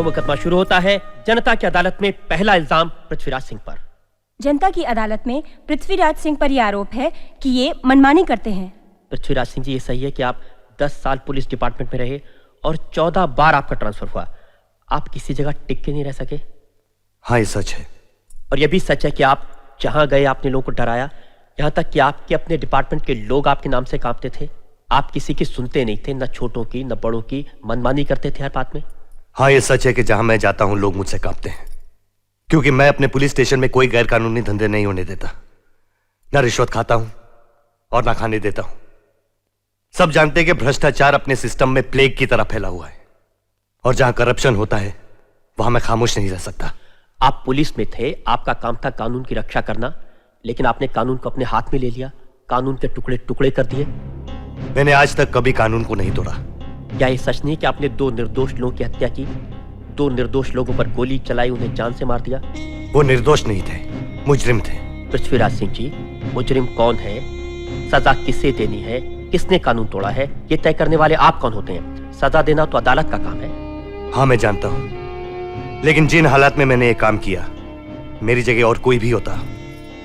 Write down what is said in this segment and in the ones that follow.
तो मुकदमा शुरू होता है। जनता की अदालत में पहला इल्जाम पृथ्वीराज सिंह पर। जनता की अदालत में पृथ्वीराज सिंह पर यह आरोप है कि ये मनमानी करते हैं। पृथ्वीराज सिंह जी, ये सही है कि आप 10 साल पुलिस डिपार्टमेंट में रहे और 14 बार आपका ट्रांसफर हुआ, आप किसी जगह टिक के नहीं रह सके? हाँ, ये सच है। और यह भी सच है कि आप जहां गए आपने लोगों को डराया, यहां तक कि आपके अपने डिपार्टमेंट के लोग आपके नाम से कांपते थे। आप किसी की सुनते नहीं थे, न छोटों की न बड़ों की, मनमानी करते थे हर बात में। हाँ, ये सच है कि जहां मैं जाता हूं लोग मुझसे कांपते हैं, क्योंकि मैं अपने पुलिस स्टेशन में कोई गैर कानूनी धंधे नहीं होने देता। ना रिश्वत खाता हूं और ना खाने देता हूं। सब जानते हैं कि भ्रष्टाचार अपने सिस्टम में प्लेग की तरह फैला हुआ है, और जहां करप्शन होता है वहां मैं खामोश नहीं रह सकता। आप पुलिस में थे, आपका काम था कानून की रक्षा करना, लेकिन आपने कानून को अपने हाथ में ले लिया, कानून के टुकड़े टुकड़े कर दिए। मैंने आज तक कभी कानून को नहीं तोड़ा। क्या ये सच नहीं कि आपने 2 निर्दोष लोगों की हत्या की, 2 निर्दोष लोगों पर गोली चलाई, उन्हें जान से मार दिया? वो निर्दोष नहीं थे, मुजरिम थे। पृथ्वीराज सिंह जी, मुजरिम कौन है, सजा किसे देनी है, किसने कानून तोड़ा है, ये तय करने वाले आप कौन होते हैं? सजा देना तो अदालत का काम है। हाँ, मैं जानता हूं, लेकिन जिन हालात में मैंने ये काम किया, मेरी जगह और कोई भी होता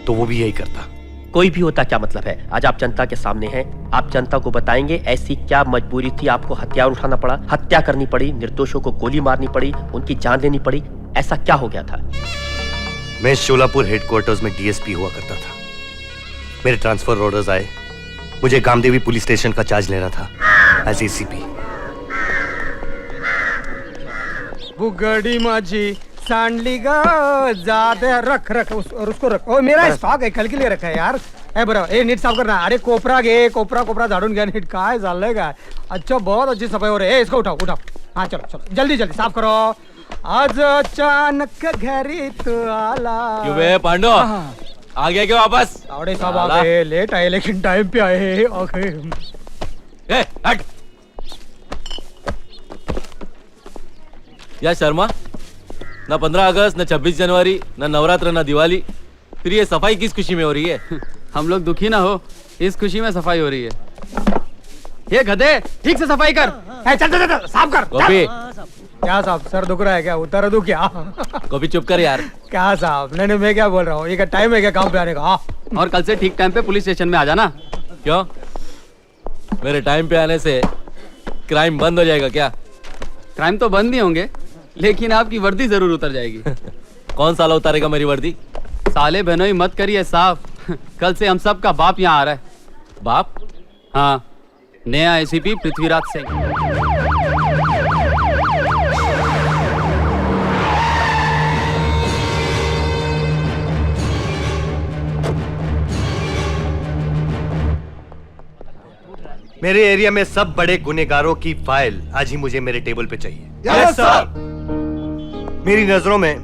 तो वो भी यही करता। कोई भी होता क्या मतलब है? आज आप जनता के सामने हैं, आप जनता को बताएंगे ऐसी क्या मजबूरी थी आपको हथियार उठाना पड़ा, हत्या करनी पड़ी, निर्दोषों को गोली मारनी पड़ी, उनकी जान लेनी पड़ी? ऐसा क्या हो गया था? मैं शोलापुर हेडक्वार्टर्स में डीएसपी हुआ करता था। मेरे ट्रांसफर ऑर्डर्स आए, मुझे गामदेवी पुलिस स्टेशन का चार्ज लेना था एज एसीपी। बुगड़ी माझी सांडली ग जाते रख रख और उसको रख। ओ मेरा स्टॉक है, कल के लिए रखा है यार। ए बरोबर, ए नीट साफ करना। अरे कोपरा घे, कोपरा झाड़ून घ्या नीट। काय चाललंय काय? अच्छा, बहुत अच्छी सफाई हो रही है। इसको उठाओ उठाओ। हाँ चलो चलो, जल्दी जल्दी साफ करो। आज अचानक घरी तू आला। क्यों बे पांडो, आ गया क्या वापस? आवड़े साहब आ गए, लेट आए लेकिन टाइम पे आए। ओके हट। या शर्मा, ना 15 अगस्त, ना 26 जनवरी, ना नवरात्र, ना दिवाली, फिर ये सफाई किस खुशी में हो रही है? हम लोग दुखी ना हो, इस खुशी में सफाई हो रही है। ये गधे, ठीक से सफाई कर। चल चल चल, साफ कर। गोपी, क्या साहब, सर दुख रहा है क्या? उतर दूं क्या? गोपी चुप कर यार। क्या साहब, नहीं मैं क्या बोल रहा हूँ, ये क्या टाइम है क्या काम पे आने का? और कल से ठीक टाइम पे पुलिस स्टेशन में आ जाना। क्यों? मेरे टाइम पे आने से क्राइम बंद हो जाएगा क्या? क्राइम तो बंद नहीं होंगे, लेकिन आपकी वर्दी जरूर उतर जाएगी। कौन साला उतारेगा मेरी वर्दी? साले बहनोई मत करिए साहब, कल से हम सब का बाप यहाँ आ रहा है। बाप? हाँ, नया एसीपी पृथ्वीराज सिंह। मेरे एरिया में सब बड़े गुनेगारों की फाइल आज ही मुझे मेरे टेबल पे चाहिए। Yes sir. मेरी नजरों में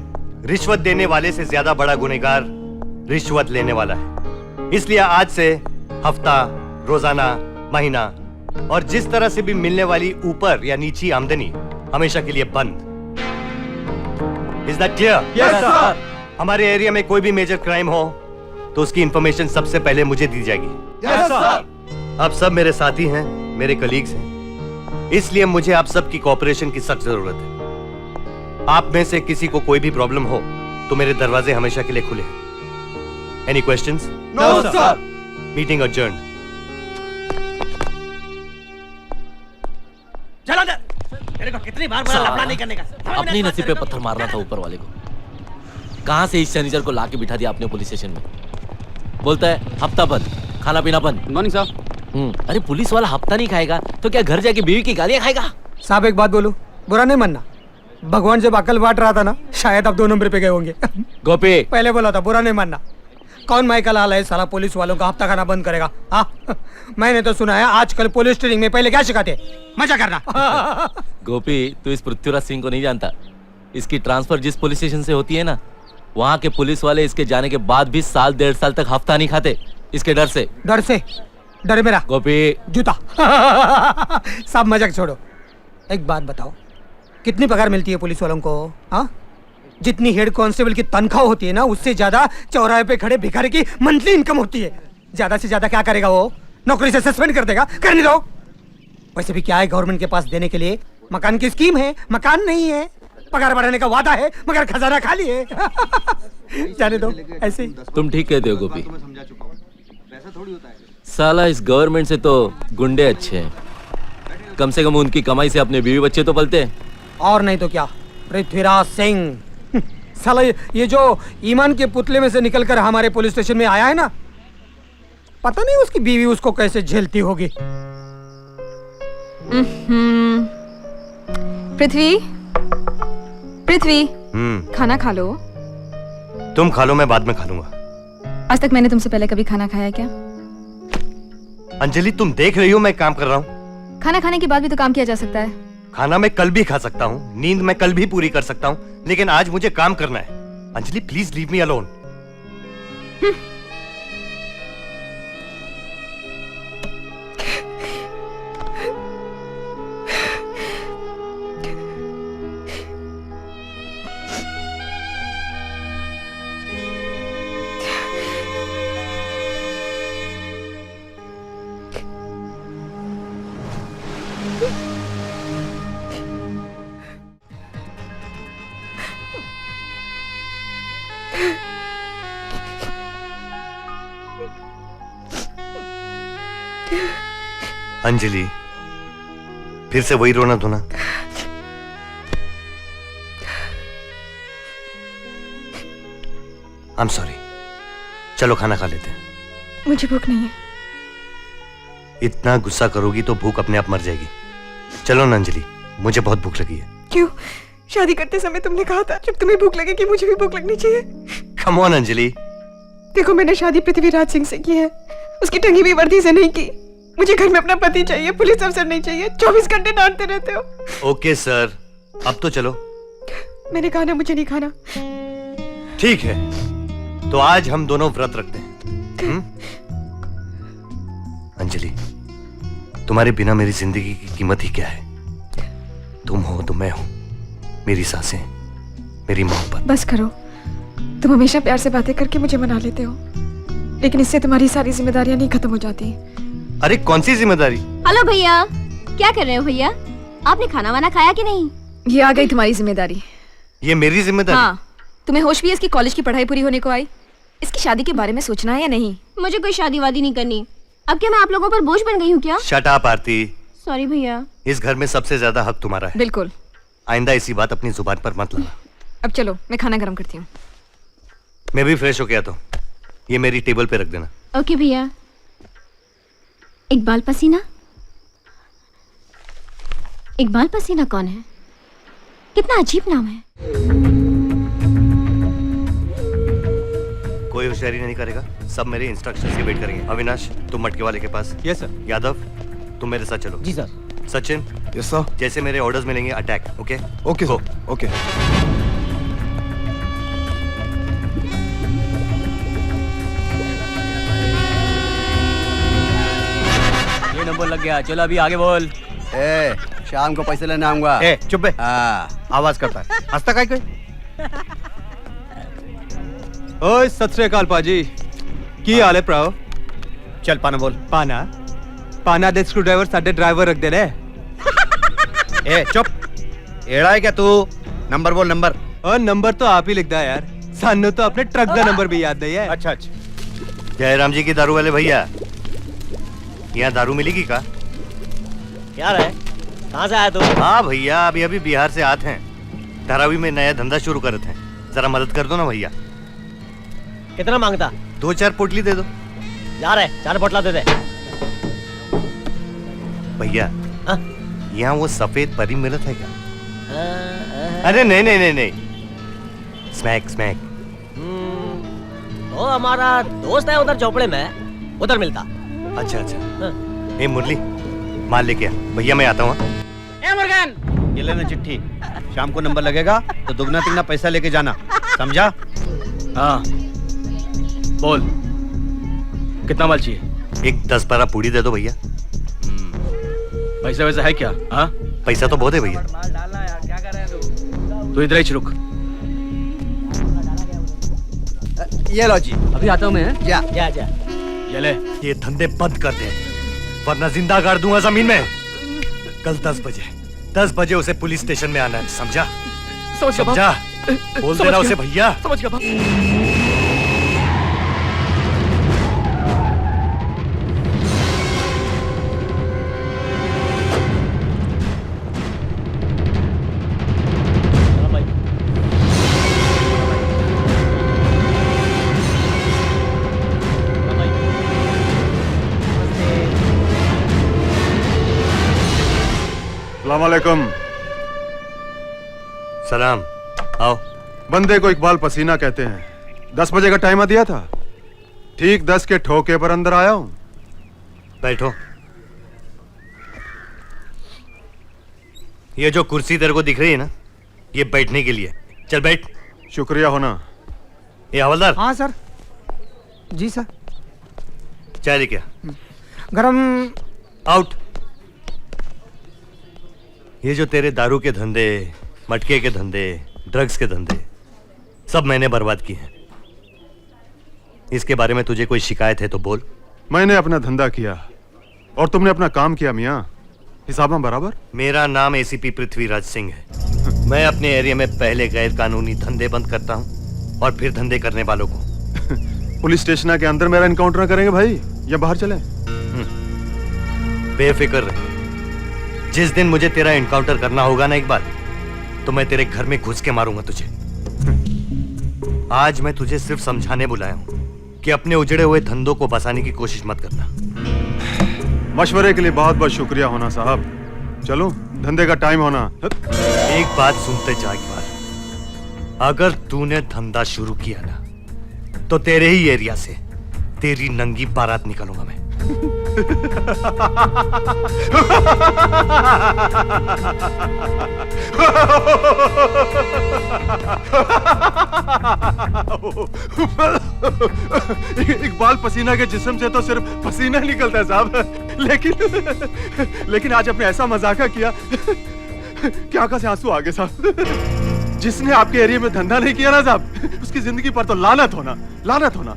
रिश्वत देने वाले से ज्यादा बड़ा गुनेगार रिश्वत लेने वाला है। इसलिए आज से हफ्ता, रोजाना, महीना और जिस तरह से भी मिलने वाली ऊपर या नीची आमदनी हमेशा के लिए बंद। Is that clear? Yes sir. हमारे एरिया में कोई भी मेजर क्राइम हो तो उसकी इंफॉर्मेशन सबसे पहले मुझे दी जाएगी। Yes sir. आप सब मेरे साथी हैं, मेरे कलीग्स हैं, इसलिए मुझे आप सबकी कोऑपरेशन की सख्त जरूरत है। आप में से किसी को कोई भी प्रॉब्लम हो तो मेरे दरवाजे हमेशा के लिए खुले हैं। Any questions? No sir. Meeting adjourned. चलो तेरे को कितनी बार बोला लफड़ा नहीं करने का? अपनी नसीब पे पत्थर मारना था ऊपर वाले को। कहां से इस शनिचर को लाके बिठा दिया आपने पुलिस स्टेशन में? बोलता है हफ्ता बंद, खाना पीना बंद। गुड मॉर्निंग साहब। अरे पुलिस वाला हफ्ता नहीं खाएगा तो क्या घर जाके बीवी की गालियां खाएगा? साहब एक बात बोलूं, बुरा नहीं मानना, भगवान जब अकल बांट रहा था ना, शायद आप 2 नंबर पे गए होंगे। गोपी, पहले बोला था, बुरा नहीं मानना। कौन माइकल आला है साला पुलिस वालों का हफ्ता खाना बंद करेगा? हाँ, मैंने तो सुना है आजकल पुलिस ट्रेनिंग में पहले क्या सिखाते? मजा करना। गोपी, तू इस पृथ्वीराज सिंह को नहीं जानता। इसकी ट्रांसफर जिस पुलिस स्टेशन से होती है ना, वहाँ के पुलिस वाले इसके जाने के बाद भी साल 1.5 साल तक हफ्ता नहीं खाते, इसके डर से। डर से? डर मेरा गोपी, जूता। सब मजाक छोड़ो, एक बात बताओ, कितनी पगार मिलती है पुलिस वालों को? हाँ, जितनी हेड कांस्टेबल की तनख्वाह होती है ना, उससे ज्यादा चौराहे पे खड़े भिखारी की मंथली इनकम होती है। ज्यादा से ज्यादा क्या करेगा वो? नौकरी से सस्पेंड कर देगा। करने दो। वैसे भी क्या है गवर्नमेंट के पास देने के लिए? मकान की स्कीम है, मकान नहीं है। पगार बढ़ाने का वादा है मगर खजाना खाली है। जाने दो, ऐसे ही। तुम ठीक कहते हो गोपी। साला इस गवर्नमेंट से तो गुंडे अच्छे हैं, कम से कम उनकी कमाई से अपने बीवी बच्चे तो पलते हैं। और नहीं तो क्या, पृथ्वीराज सिंह साला ये जो ईमान के पुतले में से निकलकर हमारे पुलिस स्टेशन में आया है ना, पता नहीं उसकी बीवी उसको कैसे झेलती होगी। पृथ्वी, पृथ्वी, खाना खा लो। तुम खा लो, मैं बाद में खा लूंगा। आज तक मैंने तुमसे पहले कभी खाना खाया क्या? अंजलि, तुम देख रही हो मैं काम कर रहा हूँ। खाना खाने के बाद भी तो काम किया जा सकता है। खाना मैं कल भी खा सकता हूँ, नींद मैं कल भी पूरी कर सकता हूँ, लेकिन आज मुझे काम करना है। Anjali please leave me alone. Anjali, फिर से वही रोना धोना। I'm sorry। चलो खाना खा लेते हैं। मुझे भूख नहीं है। इतना गुस्सा करोगी तो भूख अपने आप मर जाएगी। चलो ना अंजलि, मुझे बहुत भूख लगी है। क्यों? शादी करते समय तुमने कहा था जब तुम्हें भूख लगे कि मुझे भी भूख लगनी चाहिए। Come on Anjali. देखो, मैंने शादी पृथ्वीराज सिंह से की है, उसकी टंगी हुई वर्दी से नहीं की। मुझे घर में अपना पति चाहिए, पुलिस अफसर नहीं चाहिए। 24 घंटे डांटते रहते हो। ओके सर, अब तो चलो। मैंने कहा ना मुझे नहीं खाना। ठीक है, तो आज हम दोनों व्रत रखते हैं। अंजलि, तुम्हारे बिना मेरी जिंदगी की कीमत ही क्या है? तुम हो तो मैं हूं, मेरी सांसें, मेरी मोहब्बत। बस करो, तुम हमेशा प्यार से बातें करके मुझे मना लेते हो, लेकिन इससे तुम्हारी सारी जिम्मेदारियां नहीं खत्म हो जाती। अरे कौन सी जिम्मेदारी? हेलो भैया, क्या कर रहे हो भैया? आपने खाना वाना खाया कि नहीं? ये आ गई तुम्हारी जिम्मेदारी। ये मेरी जिम्मेदारी? हाँ, तुम्हें होश भी है इसकी कॉलेज की पढ़ाई पूरी होने को आई? इसकी शादी के बारे में सोचना है या नहीं? मुझे कोई शादी वादी नहीं करनी। अब क्या मैं आप लोगों पर बोझ बन गई हूँ क्या? शट अप आरती। सॉरी भैया। इस घर में सबसे ज्यादा हक तुम्हारा है। बिल्कुल। आइंदा इसी बात अपनी जुबान पर मत लाना। अब चलो, मैं खाना गर्म करती हूँ। मैं भी फ्रेश हो गया तो ये मेरी टेबल पे रख देना। ओके भैया। इकबाल पसीना? इकबाल पसीना कौन है? कितना अजीब नाम है। कोई होशियारी नहीं करेगा, सब मेरे इंस्ट्रक्शंस की वेट करेंगे। अविनाश, तुम मटके वाले के पास। Yes sir. यादव, तुम मेरे साथ चलो। जी सर। Sachin, yes sir. जैसे मेरे ऑर्डर्स मिलेंगे attack. Okay okay Go। Sir, okay. ये नंबर लग गया, चलो अभी आगे बोल। ए, शाम को पैसे लेने आऊंगा। ए चुप बे, हाँ। आवाज करता है। हंसता काय कोई? ओए सत श्री अकाल पाजी, की हाल है भराओ? चल पाना बोल। पाना पाना दे स्क्रू ड्राइवर साडे ड्राइवर रख दे ने। ए चुप, एड़ा है क्या तू? नंबर बोल, नंबर। और नंबर तो आप ही लिखदा है यार, सानू तो अपने ट्रक का नंबर भी याद नहीं है। अच्छा अच्छा। जयराम जी की दारू वाले भैया, यहाँ दारू मिलेगी का? यार है, कहाँ से आया तू? हाँ भैया, अभी अभी बिहार से आते हैं। धारावी में नया धंधा शुरू करते हैं, जरा मदद कर दो ना भैया। कितना मांगता? 2-4 पोटली दे दो। यार है, 4 बोतला दे दे। भैया, हाँ? यहाँ वो सफेद परी मिलत है क्या? अरे नहीं नहीं नहीं नहीं, स्मैक स्मैक। वो हमारा दोस्त है उधर झोपड़े में, उधर मिलता। अच्छा अच्छा। हाँ। ए मुरली, माल लेके आ भैया, मैं आता हूँ। ए मुर्गन, ये लेना चिट्ठी, शाम को नंबर लगेगा तो दुगना तिगना पैसा लेके जाना, समझा? हाँ बोल, कितना माल चाहिए? एक 10-12 पूड़ी दे दो भैया। पैसा वैसा है क्या? हाँ, पैसा तो बहुत है भैया। तू इधर ही रुक। ये लो जी। अभी आता हूँ मैं। या जा जा। ये ले। ये धंधे बंद कर दे, वरना जिंदा गाड़ दूंगा जमीन में। कल 10 बजे उसे पुलिस स्टेशन में आना है, समझा? समझ गया बाप। जा, बोल समझ देना गया। उसे भैया। समझ गया बाप। अस्सलामुअलैकुम। सलाम। आओ। बंदे को इकबाल पसीना कहते हैं। 10 बजे का टाइम दिया था, ठीक 10 के ठोके पर अंदर आया हूं। बैठो। ये जो कुर्सी तेरे को दिख रही है ना, ये बैठने के लिए। चल बैठ। शुक्रिया होना। ये हवलदार। हाँ सर। जी सर। चाय लेके आ। गरम। आउट। ये जो तेरे दारू के धंधे, मटके के धंधे, ड्रग्स के धंधे, सब मैंने बर्बाद किए हैं। इसके बारे में तुझे कोई शिकायत है तो बोल। मैंने अपना धंधा किया और तुमने अपना काम किया मियां। हिसाब में बराबर। मेरा नाम एसीपी पृथ्वीराज सिंह है। मैं अपने एरिया में पहले गैर कानूनी धंधे बंद करता हूँ और फिर धंधे करने वालों को। पुलिस स्टेशन के अंदर मेरा इनकाउंटर ना करेंगे भाई, या बाहर चले? बेफिक्र रहे। जिस दिन मुझे तेरा एनकाउंटर करना होगा ना इकबाल, तो मैं तेरे घर में घुस के मारूंगा तुझे। आज मैं तुझे सिर्फ समझाने बुलाया हूं कि अपने उजड़े हुए धंधों को बसाने की कोशिश मत करना। मशवरे के लिए बहुत बहुत शुक्रिया होना साहब। चलो, धंधे का टाइम होना। एक बात सुनते जा इकबाल, अगर तूने धंधा शुरू किया ना, तो तेरे ही एरिया से तेरी नंगी बारात निकालूंगा मैं। इकबाल पसीना के जिस्म से तो सिर्फ पसीना निकलता है साहब, लेकिन आज आपने ऐसा मजाका किया कि आंखों से आंसू आ गए साहब। जिसने आपके एरिया में धंधा नहीं किया ना साहब, उसकी जिंदगी पर तो लानत होना, लानत होना।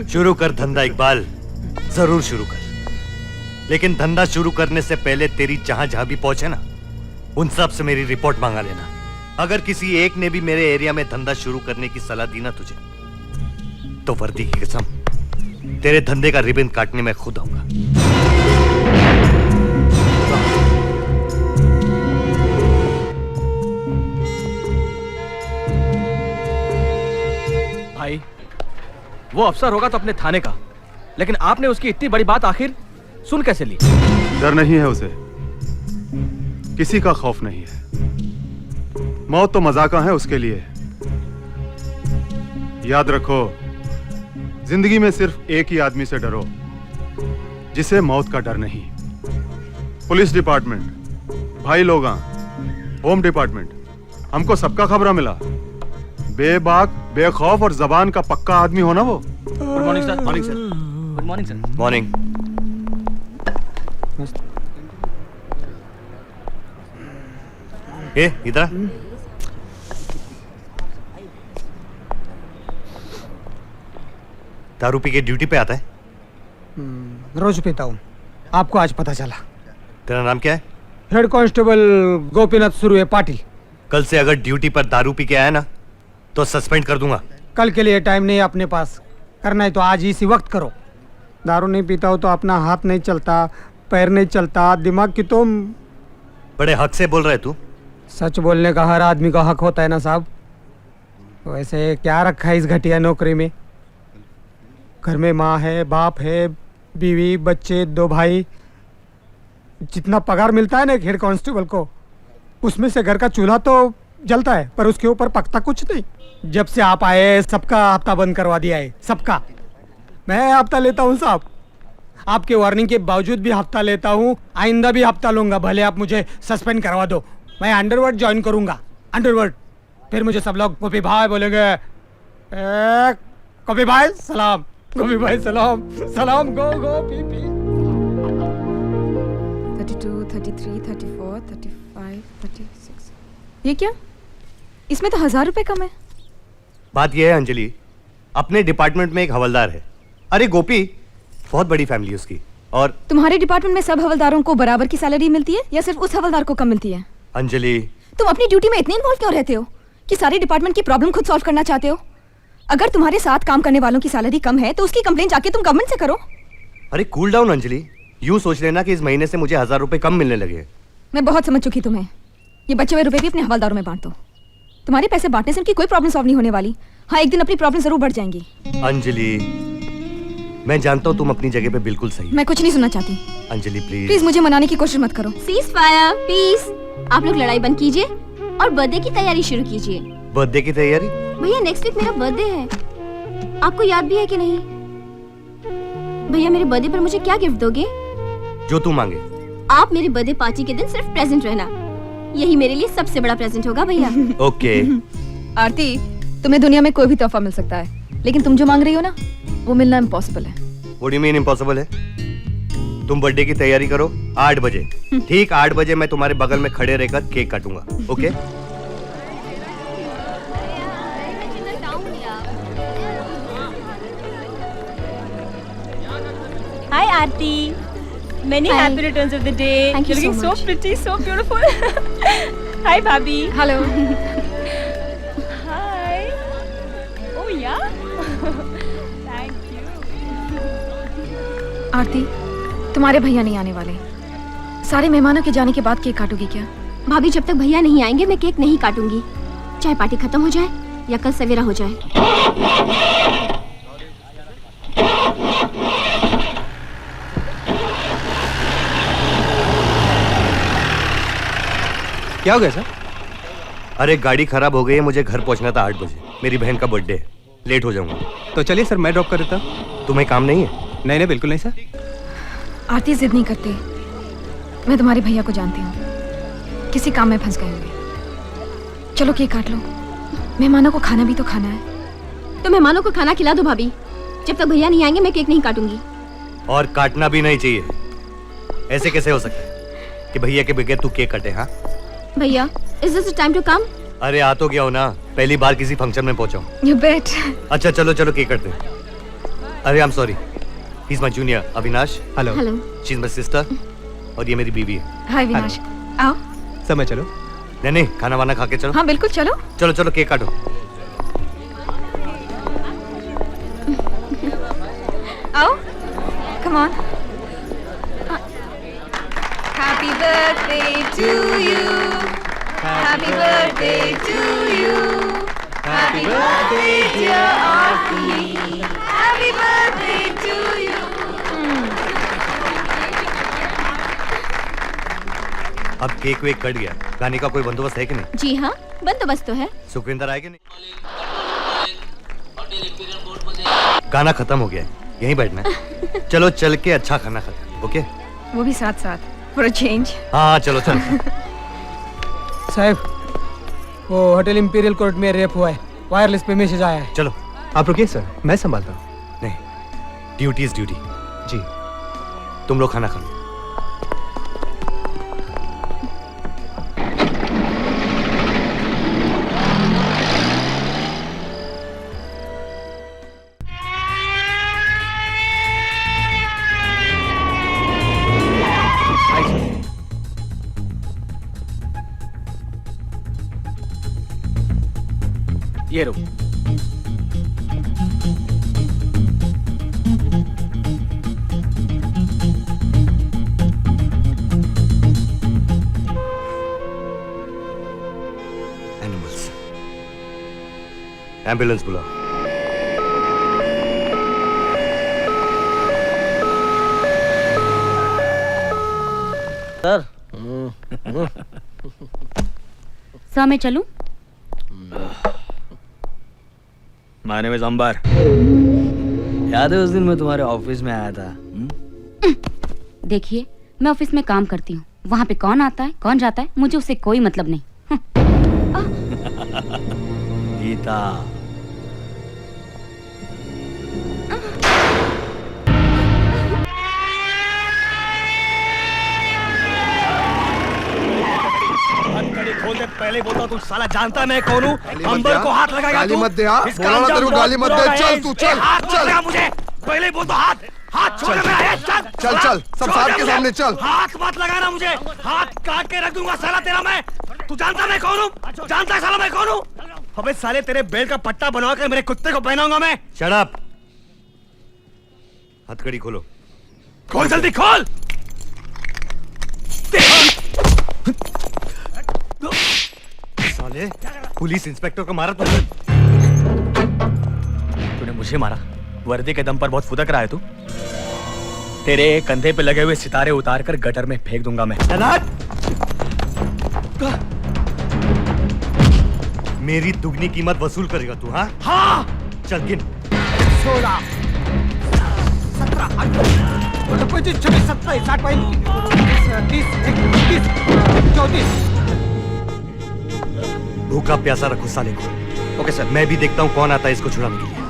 शुरू कर धंधा इकबाल, जरूर शुरू कर, लेकिन धंधा शुरू करने से पहले तेरी जहां जहां भी पहुंचे ना, उन सब से मेरी रिपोर्ट मांगा लेना। अगर किसी एक ने भी मेरे एरिया में धंधा शुरू करने की सलाह दी ना तुझे, तो वर्दी की कसम, तेरे धंधे का रिबन काटने में खुद आऊंगा। भाई, वो अफसर होगा तो अपने थाने का, लेकिन आपने उसकी इतनी बड़ी बात आखिर सुन कैसे ली? डर नहीं है उसे, किसी का खौफ नहीं है। मौत तो मजाका है उसके लिए। याद रखो, जिंदगी में सिर्फ एक ही आदमी से डरो, जिसे मौत का डर नहीं। पुलिस डिपार्टमेंट, भाई लोग, होम डिपार्टमेंट, हमको सबका खबरा मिला। बेबाक, बेखौफ और जबान का पक्का आदमी होना वो। Good morning sir. Morning sir. Good morning sir. Morning. ए, इधर आ। दारू पी के ड्यूटी पे आता है? रोज पीता हूँ, आपको आज पता चला। तेरा नाम क्या है? Head constable Gopinath Surve Patil. कल से अगर ड्यूटी पर दारू पी के आया ना, तो सस्पेंड कर दूंगा। कल के लिए टाइम नहीं अपने पास, करना है तो आज इसी वक्त करो। दारू नहीं पीता हो तो अपना हाथ नहीं चलता, पैर नहीं चलता, दिमाग की तो। बड़े हक से बोल रहे तू। सच बोलने का हर आदमी का हक होता है ना साहब। वैसे क्या रखा है इस घटिया नौकरी में? घर में माँ है, बाप है, बीवी, बच्चे, 2 भाई। जितना पगार मिलता है ना एक हेड कांस्टेबल को, उसमें से घर का चूल्हा तो जलता है, पर उसके ऊपर पकता कुछ नहीं। जब से आप आए सबका हफ्ता बंद करवा दिया है, सबका। मैं हफ्ता लेता हूँ साहब, आपके वार्निंग के बावजूद भी हफ्ता लेता हूँ, आइंदा भी हफ्ता लूंगा, भले आप मुझे सस्पेंड करवा दो। मैं अंडरवर्ल्ड ज्वाइन करूंगा, अंडरवर्ल्ड। फिर मुझे सब लोग गोपी भाई बोलेंगे। गोपी भाई सलाम, गोपी भाई सलाम, सलाम, गो गो पी पी। 32, 33, 34, 35, 36। ये क्या? इसमें तो 1000 रुपए कम है। बात यह है अंजलि, अपने डिपार्टमेंट में एक हवलदार है। अरे गोपी, बहुत बड़ी फैमिली है उसकी। और तुम्हारे डिपार्टमेंट में सब हवलदारों को बराबर की सैलरी मिलती है या सिर्फ उस हवलदार को कम मिलती है? अंजलि, तुम अपनी ड्यूटी में इतने इन्वॉल्व क्यों रहते हो कि सारे डिपार्टमेंट की प्रॉब्लम खुद सॉल्व करना चाहते हो? अगर तुम्हारे साथ काम करने वालों की सैलरी कम है तो उसकी कंप्लेंट जाके तुम गवर्नमेंट से करो। अरे कूल डाउन अंजलि, यूं सोच लेना कि इस महीने से मुझे 1000 रुपए कम मिलने लगे। मैं बहुत समझ चुकी तुम्हें। ये बचे हुए रुपए भी अपने हवालदारों में बांट दो। तुम्हारे पैसे बांटने से उनकी कोई प्रॉब्लम सॉल्व नहीं होने वाली। हाँ, एक दिन अपनी प्रॉब्लम जरूर बढ़ जाएंगी। अंजलि, मैं जानता हूँ तुम अपनी जगह पे बिल्कुल सही। मैं कुछ नहीं सुनना चाहती। अंजलि प्लीज प्लीज मुझे मनाने की कोशिश मत करो। Cease fire, peace. आप लोग लड़ाई बंद कीजिए और बर्थडे की तैयारी शुरू कीजिए। बर्थडे की तैयारी? भैया नेक्स्ट वीक मेरा बर्थडे है, आपको याद भी है कि नहीं? भैया मेरे बर्थडे पर मुझे क्या गिफ्ट दोगे? जो तू मांगे। आप मेरे बर्थडे पार्टी के दिन सिर्फ प्रेजेंट रहना, यही मेरे लिए सबसे बड़ा प्रेजेंट होगा भैया। ओके। आरती, तुम्हें दुनिया में कोई भी तोहफा मिल सकता है, लेकिन तुम जो मांग रही हो ना, वो मिलना इम्पॉसिबल है। What do you mean impossible है? तुम बर्थडे की तैयारी करो 8 बजे। ठीक 8 बजे मैं तुम्हारे बगल में खड़े रहकर केक काटूंगा। Okay? Hi Aarti. Many Hi. happy returns of the day. Thank you You're looking so so much. pretty, so beautiful. Hi Bhabhi. Hello. Hi. Oh yeah. Thank you. आरती, तुम्हारे भैया नहीं आने वाले। सारे मेहमानों के जाने के बाद केक काटोगी क्या? भाभी जब तक भैया नहीं आएंगे मैं केक नहीं काटूंगी, चाहे पार्टी खत्म हो जाए या कल सवेरा हो जाए। क्या हो गया सर? अरे गाड़ी खराब हो गई है, मुझे घर पहुंचना था 8 बजे। मेरी बहन का बर्थडे है, लेट हो जाऊंगा। तो चलिए सर, मैं ड्रॉप कर देता हूँ। तुम्हें काम नहीं है? नहीं नहीं, बिल्कुल नहीं सर। आरती जिद नहीं करते। मैं तुम्हारे भैया को जानती हूँ, किसी काम में फंस गए होंगे। चलो केक काट लो, मेहमानों को खाना भी तो खाना है। तो मेहमानों को खाना खिला दो भाभी, जब तक भैया नहीं आएंगे मैं केक नहीं काटूंगी। और काटना भी नहीं चाहिए। ऐसे कैसे हो सकता है कि भैया के बगैर तू केक कटे? हाँ भैया, is this the time to come? अरे आ तो गया हो ना, पहली बार किसी फंक्शन में पहुंचा हूँ। You bet. अच्छा चलो चलो केक कटते हैं। अरे I am sorry, he is my junior Avinash. Hello. Hello. She is my sister और ये मेरी बीवी है। हाय विनाश, आओ। समय चलो। नहीं नहीं, खाना वाना खा के चलो। हाँ बिल्कुल, चलो। चलो चलो केक काटो। आओ, come on. Happy birthday to you. Happy birthday to you. Happy birthday dear Aarti. Happy birthday to you. अब केक वेक कट गया, गाने का कोई बंदोबस्त है कि नहीं? जी हाँ, बंदोबस्त तो है। सुखविंदर आए कि नहीं? गाना खत्म हो गया है, यहीं बैठना है। चलो चल के अच्छा खाना खाते हैं। ओके? वो भी साथ साथ, for a change. हाँ चलो चलो। साहब, वो होटल इंपीरियल कोर्ट में रेप हुआ है, वायरलेस पे मैसेज आया है। चलो। आप रुकिए सर, मैं संभालता हूँ। नहीं, ड्यूटी इज ड्यूटी। जी। तुम लोग खाना खा लो। ये रो। एनिमल्स। एम्बुलेंस बुलाओ। सर सर मैं चलूं? माय नेम इज अंबर। याद है उस दिन मैं तुम्हारे ऑफिस में आया था? देखिए, मैं ऑफिस में काम करती हूँ, वहाँ पे कौन आता है कौन जाता है मुझे उससे कोई मतलब नहीं। गीता। खोल दे, पहले बोलता तू साला जानता मैं कौन हूँ? अंबर को हाथ लगाएगा गाली तू? मत दे। हाँ, इसका बोला ना अंजाम तेरे को बुरा गाली मत होगा, दे। चल ये तू, चल, हाथ मत चल। लगा मुझे, पहले बोल दो हाथ छोड़ दे मेरा, चल चल, चल, सब छोड़ साथ दे के मुझे। सामने चल। हाथ मत लगाना मुझे, हाथ काट के रख दूंगा साला तेरा मैं। तू जानता मैं कौन हूँ? जानता है साला मैं कौन हूँ? अबे साले तेरे बेल्ट का पट्टा बनवा कर मेरे कुत्ते को पहनाऊंगा मैं। Shut up. हथकड़ी खोलो। खोल जल्दी खोल। साले पुलिस इंस्पेक्टर को मारा तुमने। तूने मुझे मारा? वर्दी के दम पर बहुत फुदक रहा है तू। तेरे कंधे पे लगे हुए सितारे उतार कर गटर में फेंक दूंगा मैं। मेरी दुगनी कीमत वसूल करेगा तू? हाँ हाँ चल गिन। 16 17 18 25 26 27 30 31 34। भूखा प्यासा रखो साले को। Okay sir. मैं भी देखता हूँ कौन आता है इसको छुड़ाने के लिए।